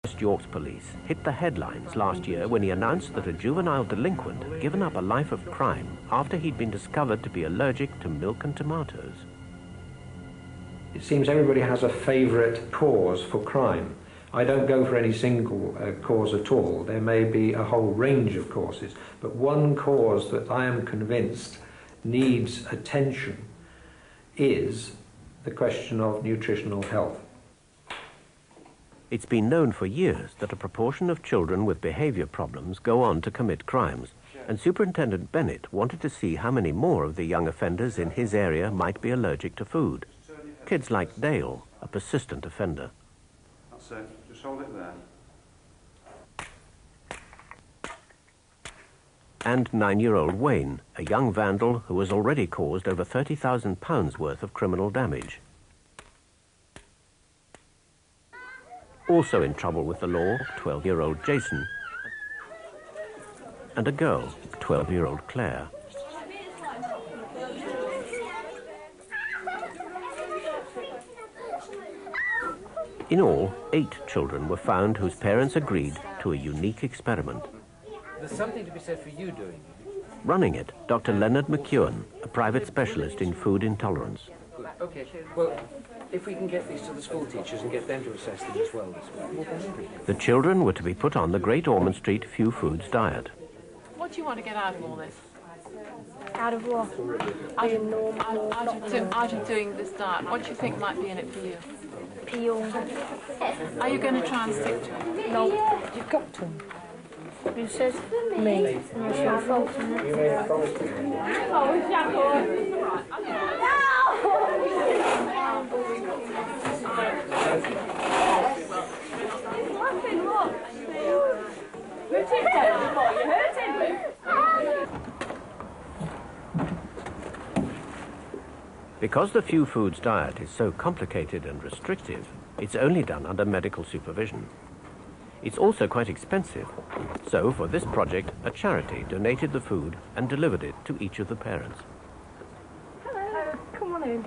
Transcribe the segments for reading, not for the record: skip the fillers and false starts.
West York's police hit the headlines last year when he announced that a juvenile delinquent had given up a life of crime after he'd been discovered to be allergic to milk and tomatoes. It seems everybody has a favourite cause for crime. I don't go for any single cause at all. There may be a whole range of causes, but one cause that I am convinced needs attention is the question of nutritional health. It's been known for years that a proportion of children with behaviour problems go on to commit crimes, and Superintendent Bennett wanted to see how many more of the young offenders in his area might be allergic to food. Kids like Dale, a persistent offender. That's it. Just hold it there. And 9-year-old Wayne, a young vandal who has already caused over £30,000 worth of criminal damage. Also in trouble with the law, 12-year-old Jason, and a girl, 12-year-old Claire. In all, 8 children were found whose parents agreed to a unique experiment. There's something to be said for you doing it. Running it, Dr. Leonard McEwen, a private specialist in food intolerance. Okay, well, if we can get these to the school teachers and get them to assess them as well this way. The children were to be put on the Great Ormond Street Few Foods diet. What do you want to get out of all this? Out of what? Out of doing this diet, what do you think might be in it for you? Peel. Are you going to try and stick to it? No, you've got to. Who says me? It's your fault, isn't it? Because the Few Foods diet is so complicated and restrictive, it's only done under medical supervision. It's also quite expensive, so for this project, a charity donated the food and delivered it to each of the parents. Hello, come on in.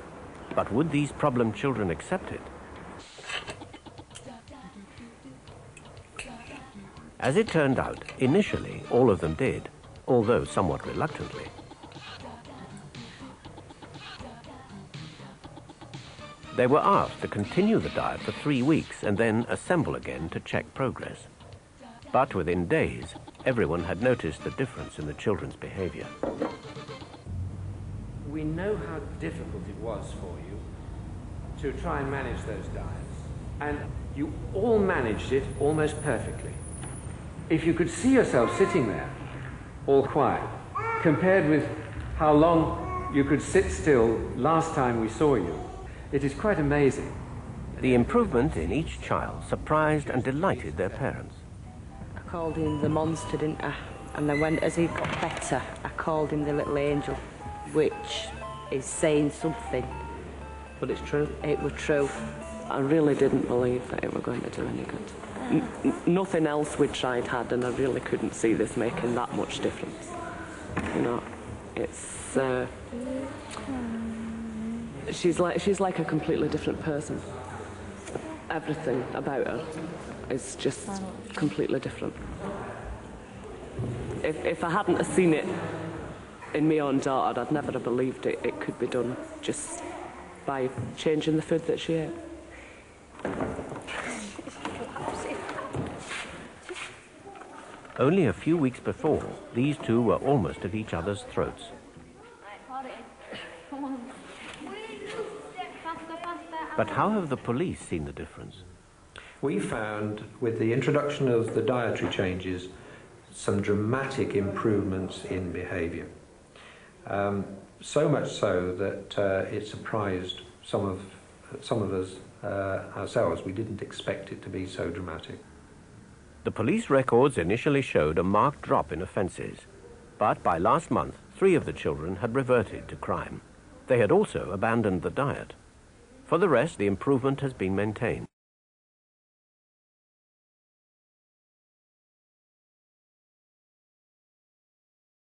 But would these problem children accept it? As it turned out, initially all of them did, although somewhat reluctantly. They were asked to continue the diet for 3 weeks and then assemble again to check progress. But within days, everyone had noticed the difference in the children's behaviour. We know how difficult it was for you to try and manage those diets, and you all managed it almost perfectly. If you could see yourself sitting there, all quiet, compared with how long you could sit still last time we saw you, it is quite amazing. The improvement in each child surprised and delighted their parents. I called him the monster, didn't I? And then as he got better, I called him the little angel, which is saying something. But it's true. It was true. I really didn't believe that it were going to do any good. Nothing else we tried had, and I really couldn't see this making that much difference. You know, it's... She's like a completely different person. Everything about her is just completely different. If I hadn't have seen it in my own daughter, I'd never have believed it could be done just by changing the food that she ate. Only a few weeks before, these two were almost at each other's throats. But how have the police seen the difference? We found, with the introduction of the dietary changes, some dramatic improvements in behaviour. So much so that it surprised some of us ourselves. We didn't expect it to be so dramatic. The police records initially showed a marked drop in offences, but by last month, 3 of the children had reverted to crime. They had also abandoned the diet. For the rest, the improvement has been maintained.